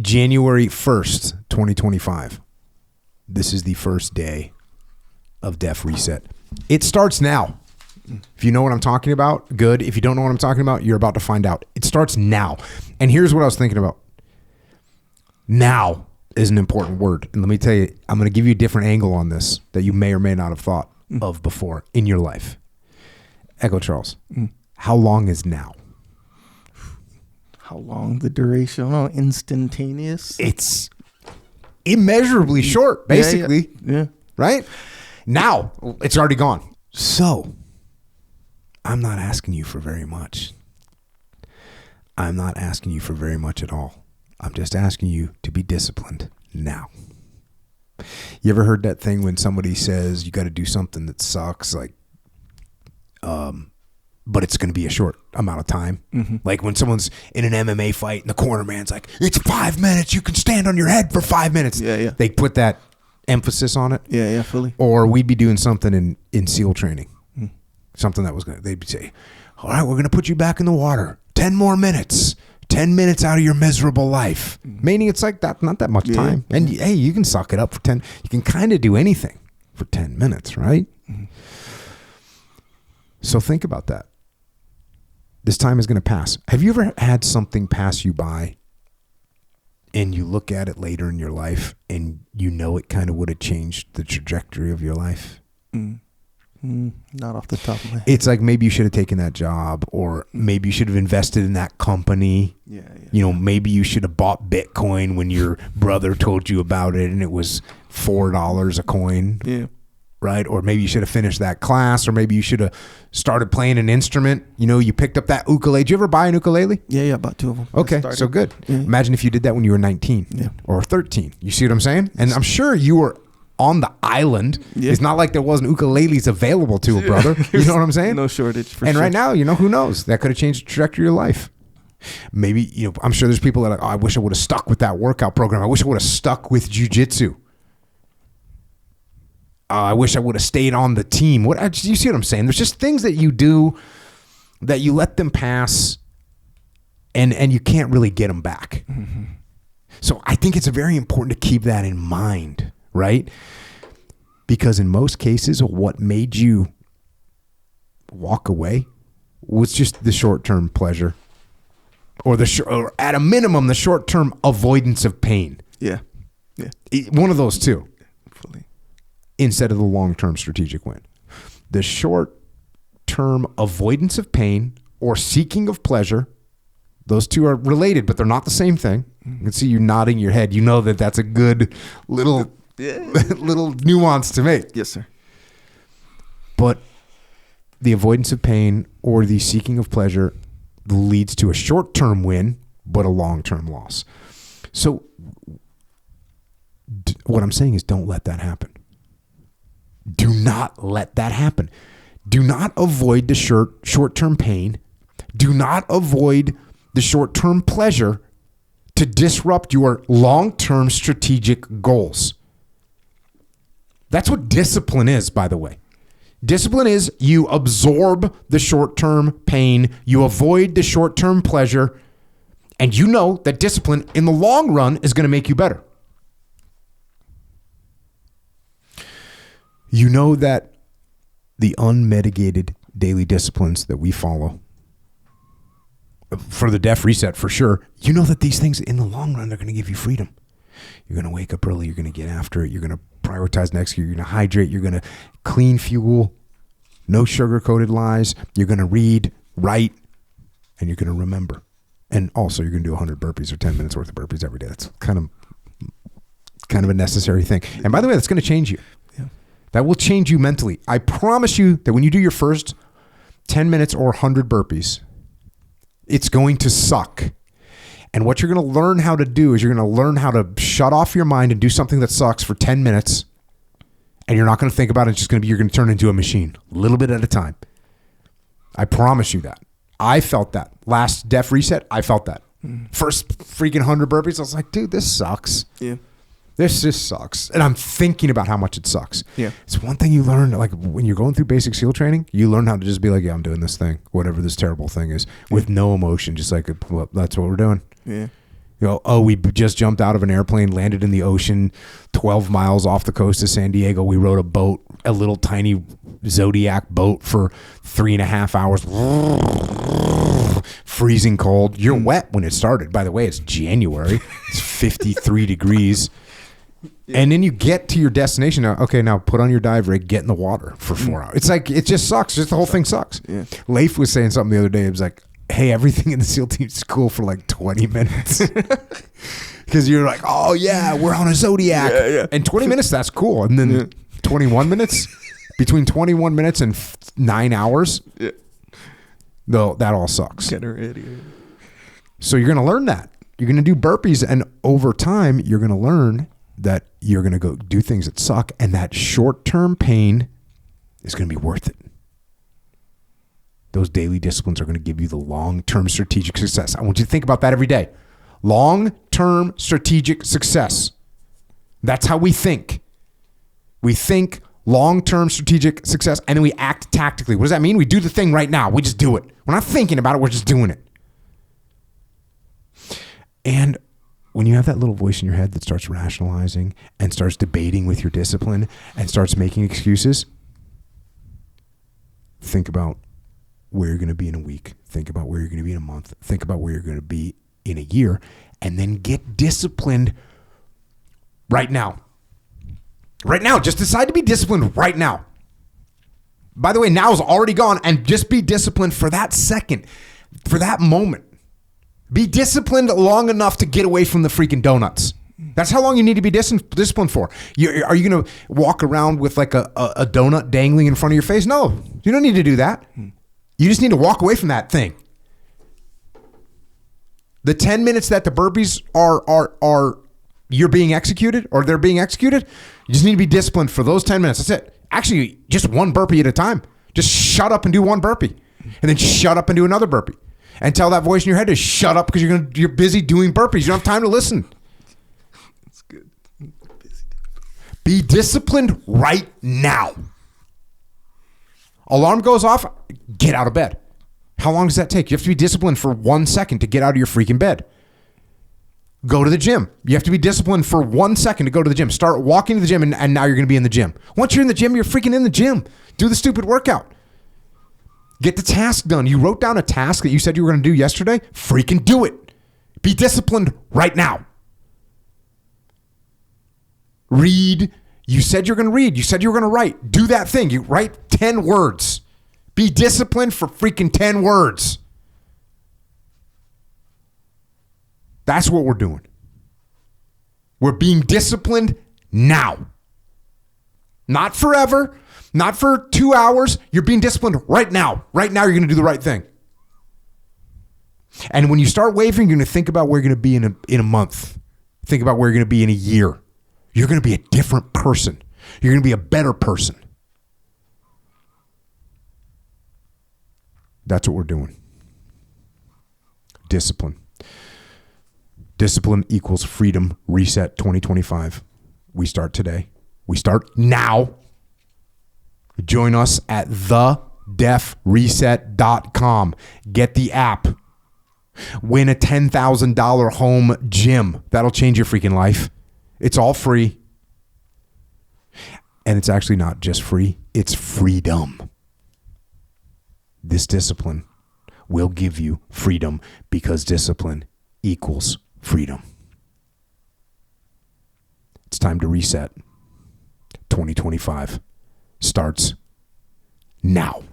January 1st, 2025. This is the first day of Def Reset. It starts now. If you know what I'm talking about, good. If you don't know what I'm talking about, you're about to find out. It starts now. And here's what I was thinking about. Now is an important word. And let me tell you, I'm going to give you a different angle on this that you may or may not have thought of before in your life. Echo Charles, how long is now? How long? The duration? Oh, instantaneous? It's immeasurably short, basically. Yeah. Right? Now, it's already gone. So, I'm not asking you for very much. I'm not asking you for very much at all. I'm just asking you to be disciplined now. You ever heard that thing when somebody says you got to do something that sucks, like, but it's going to be a short amount of time? Mm-hmm. Like when someone's in an MMA fight and the corner man's like, it's 5 minutes. You can stand on your head for 5 minutes. Yeah. They put that emphasis on it. Yeah, fully. Or we'd be doing something in SEAL training. Something that was going to, they'd say, all right, we're going to put you back in the water. 10 more minutes. 10 minutes out of your miserable life. Meaning it's like that, not that much time. And hey, you can suck it up for 10. You can kind of do anything for 10 minutes, right? So think about that. This time is going to pass. Have you ever had something pass you by and you look at it later in your life and you know it kind of would have changed the trajectory of your life? Not off the top of my head. It's like maybe you should have taken that job, or maybe you should have invested in that company. Yeah. You know, maybe you should have bought Bitcoin when your brother told you about it and it was $4 a coin. Yeah. Right? Or maybe you should have finished that class, or maybe you should have started playing an instrument. You know, you picked up that ukulele. Did you ever buy an ukulele? Yeah, about 2 of them. Okay, so good. Yeah. Imagine if you did that when you were 19 or 13. You see what I'm saying? And I'm sure you were on the island. Yeah. It's not like there wasn't ukuleles available to a brother. You know what I'm saying? No shortage for sure. And right now, you know, who knows? That could have changed the trajectory of your life. Maybe, you know, I'm sure there's people that are like, oh, I wish I would have stuck with that workout program. I wish I would have stuck with jiu-jitsu. I wish I would have stayed on the team. You see what I'm saying? There's just things that you do that you let them pass and you can't really get them back. Mm-hmm. So I think it's very important to keep that in mind. Right? Because in most cases, what made you walk away was just the short-term pleasure, or or at a minimum, the short-term avoidance of pain. Yeah. One of those two. Fully. Instead of the long-term strategic win. The short-term avoidance of pain or seeking of pleasure, those two are related, but they're not the same thing. You can see you nodding your head. You know that that's a good little nuance to make. Yes, sir. But the avoidance of pain or the seeking of pleasure leads to a short-term win, but a long-term loss. So what I'm saying is, don't let that happen. Do not let that happen. Do not avoid the short-term pain. Do not avoid the short-term pleasure to disrupt your long-term strategic goals. That's what discipline is, by the way. Discipline is you absorb the short-term pain, you avoid the short-term pleasure, and you know that discipline in the long run is going to make you better. You know that the unmitigated daily disciplines that we follow for the Def Reset, for sure, you know that these things in the long run are going to give you freedom. You're going to wake up early. You're going to get after it. You're going to prioritize next year. You're going to hydrate. You're going to clean fuel. No sugar-coated lies. You're going to read, write, and you're going to remember. And also, you're going to do 100 burpees or 10 minutes worth of burpees every day. That's kind of a necessary thing. And by the way, that's going to change you. Yeah. That will change you mentally. I promise you that when you do your first 10 minutes or 100 burpees, it's going to suck. And what you're going to learn how to do is you're going to learn how to shut off your mind and do something that sucks for 10 minutes. And you're not going to think about it. It's just going to be, you're going to turn into a machine a little bit at a time. I promise you that. I felt that. Last Def Reset, I felt that. First freaking 100 burpees, I was like, dude, this sucks. Yeah. This just sucks. And I'm thinking about how much it sucks. Yeah. It's one thing you learn, like when you're going through basic SEAL training, you learn how to just be like, yeah, I'm doing this thing, whatever this terrible thing is, with no emotion, just like, well, that's what we're doing. Yeah. You know, oh, we just jumped out of an airplane, landed in the ocean, 12 miles off the coast of San Diego. We rode a boat, a little tiny Zodiac boat for 3.5 hours. Freezing cold. You're wet when it started. By the way, it's January. It's 53 degrees. And then you get to your destination. Now, okay, now put on your dive rig, get in the water for 4 hours. It's like, it just sucks. Just the whole thing sucks. Yeah. Leif was saying something the other day. It was like, hey, everything in the SEAL team is cool for like 20 minutes. Because you're like, oh, yeah, we're on a Zodiac. Yeah. And 20 minutes, that's cool. And then 21 minutes, between 21 minutes and 9 hours, though, that all sucks. Get her idiot. So you're going to learn that. You're going to do burpees. And over time, you're going to learn that you're going to go do things that suck. And that short-term pain is going to be worth it. Those daily disciplines are going to give you the long-term strategic success. I want you to think about that every day. Long-term strategic success. That's how we think. We think long-term strategic success, and then we act tactically. What does that mean? We do the thing right now. We just do it. We're not thinking about it. We're just doing it. And when you have that little voice in your head that starts rationalizing and starts debating with your discipline and starts making excuses, think about where you're going to be in a week. Think about where you're going to be in a month. Think about where you're going to be in a year, and then get disciplined right now. Right now. Just decide to be disciplined right now. By the way, now is already gone, and just be disciplined for that second, for that moment. Be disciplined long enough to get away from the freaking donuts. That's how long you need to be disciplined for. Are you going to walk around with like a donut dangling in front of your face? No, you don't need to do that. You just need to walk away from that thing. The 10 minutes that the burpees are you're being executed, or they're being executed, you just need to be disciplined for those 10 minutes. That's it. Actually, just one burpee at a time. Just shut up and do one burpee. And then shut up and do another burpee. And tell that voice in your head to shut up because you're busy doing burpees. You don't have time to listen. That's good. Be disciplined right now. Alarm goes off, get out of bed. How long does that take? You have to be disciplined for 1 second to get out of your freaking bed. Go to the gym. You have to be disciplined for 1 second to go to the gym. Start walking to the gym, and now you're going to be in the gym. Once you're in the gym, you're freaking in the gym. Do the stupid workout. Get the task done. You wrote down a task that you said you were going to do yesterday. Freaking do it. Be disciplined right now. Read. You said you're going to read. You said you were going to write. Do that thing. You write 10 words. Be disciplined for freaking 10 words. That's what we're doing. We're being disciplined now. Not forever. Not for 2 hours. You're being disciplined right now. Right now, you're going to do the right thing. And when you start wavering, you're going to think about where you're going to be in a month. Think about where you're going to be in a year. You're going to be a different person. You're going to be a better person. That's what we're doing. Discipline. Discipline equals freedom. Reset 2025. We start today. We start now. Join us at thedefreset.com. Get the app. Win a $10,000 home gym. That'll change your freaking life. It's all free. And it's actually not just free. It's freedom. This discipline will give you freedom because discipline equals freedom. It's time to reset. 2025 starts now.